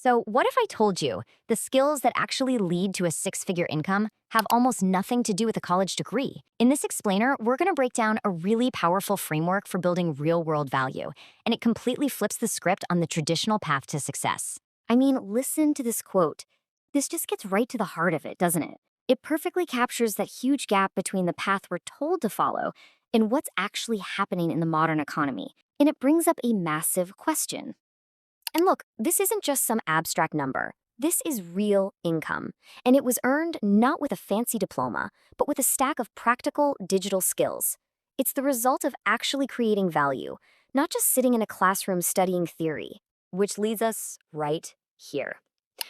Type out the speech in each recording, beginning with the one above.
So, what if I told you the skills that actually lead to a six-figure income have almost nothing to do with a college degree? In this explainer, we're going to break down a really powerful framework for building real-world value, and it completely flips the script on the traditional path to success. I mean, listen to this quote. This just gets right to the heart of it, doesn't it? It perfectly captures that huge gap between the path we're told to follow and what's actually happening in the modern economy. And it brings up a massive question. And look, this isn't just some abstract number. This is real income. And it was earned not with a fancy diploma, but with a stack of practical digital skills. It's the result of actually creating value, not just sitting in a classroom studying theory, which leads us right here.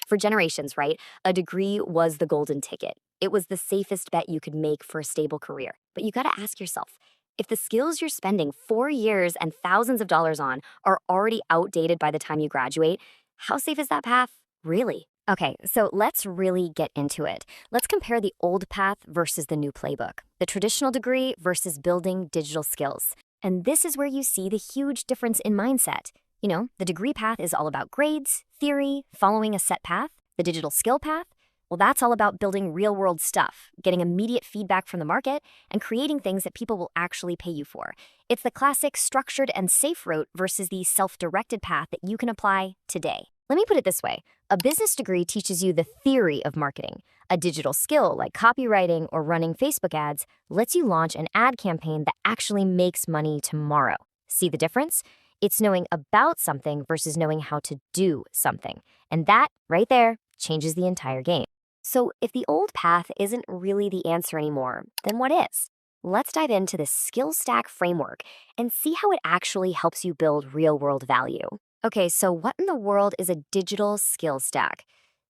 For generations, right, a degree was the golden ticket. It was the safest bet you could make for a stable career. But you gotta ask yourself, if the skills you're spending 4 years and thousands of dollars on are already outdated by the time you graduate, how safe is that path, really? Okay, so let's really get into it. Let's compare the old path versus the new playbook, the traditional degree versus building digital skills. And this is where you see the huge difference in mindset. You know, the degree path is all about grades, theory, following a set path. The digital skill path, well, that's all about building real-world stuff, getting immediate feedback from the market, and creating things that people will actually pay you for. It's the classic structured and safe route versus the self-directed path that you can apply today. Let me put it this way. A business degree teaches you the theory of marketing. A digital skill like copywriting or running Facebook ads lets you launch an ad campaign that actually makes money tomorrow. See the difference? It's knowing about something versus knowing how to do something. And that, right there, changes the entire game. So if the old path isn't really the answer anymore, then what is? Let's dive into the SkillStack framework and see how it actually helps you build real-world value. Okay, so what in the world is a digital skill stack?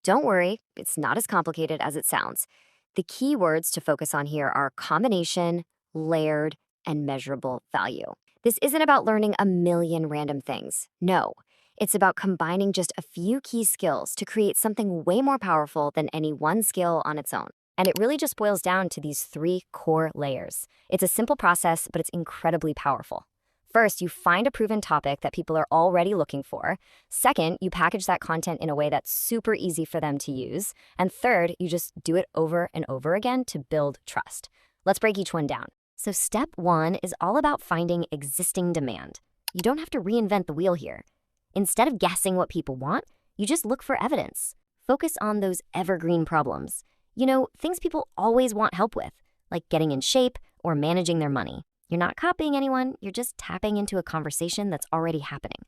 Don't worry, it's not as complicated as it sounds. The key words to focus on here are combination, layered, and measurable value. This isn't about learning a million random things. No, it's about combining just a few key skills to create something way more powerful than any one skill on its own. And it really just boils down to these 3 core layers. It's a simple process, but it's incredibly powerful. First, you find a proven topic that people are already looking for. Second, you package that content in a way that's super easy for them to use. And third, you just do it over and over again to build trust. Let's break each one down. So step 1 is all about finding existing demand. You don't have to reinvent the wheel here. Instead of guessing what people want, you just look for evidence. Focus on those evergreen problems. You know, things people always want help with, like getting in shape or managing their money. You're not copying anyone, you're just tapping into a conversation that's already happening.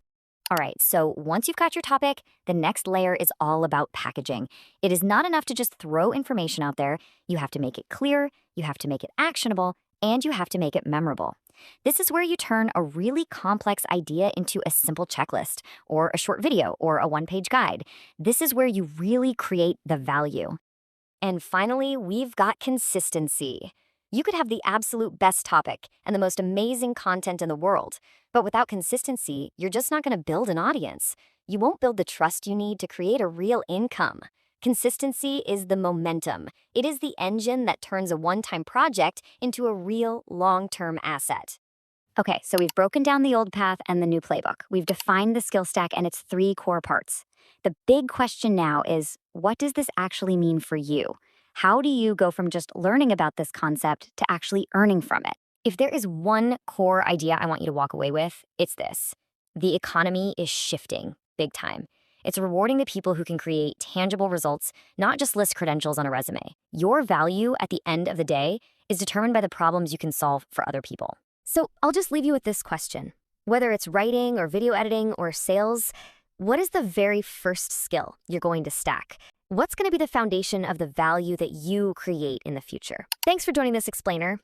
All right, so once you've got your topic, the next layer is all about packaging. It is not enough to just throw information out there. You have to make it clear, you have to make it actionable, and you have to make it memorable. This is where you turn a really complex idea into a simple checklist, or a short video, or a one-page guide. This is where you really create the value. And finally, we've got consistency. You could have the absolute best topic and the most amazing content in the world, but without consistency, you're just not going to build an audience. You won't build the trust you need to create a real income. Consistency is the momentum. It is the engine that turns a one-time project into a real long-term asset. Okay, so we've broken down the old path and the new playbook. We've defined the skill stack and its 3 core parts. The big question now is, what does this actually mean for you? How do you go from just learning about this concept to actually earning from it? If there is one core idea I want you to walk away with, it's this. The economy is shifting big time. It's rewarding the people who can create tangible results, not just list credentials on a resume. Your value at the end of the day is determined by the problems you can solve for other people. So I'll just leave you with this question. Whether it's writing or video editing or sales, what is the very first skill you're going to stack? What's going to be the foundation of the value that you create in the future? Thanks for joining this explainer.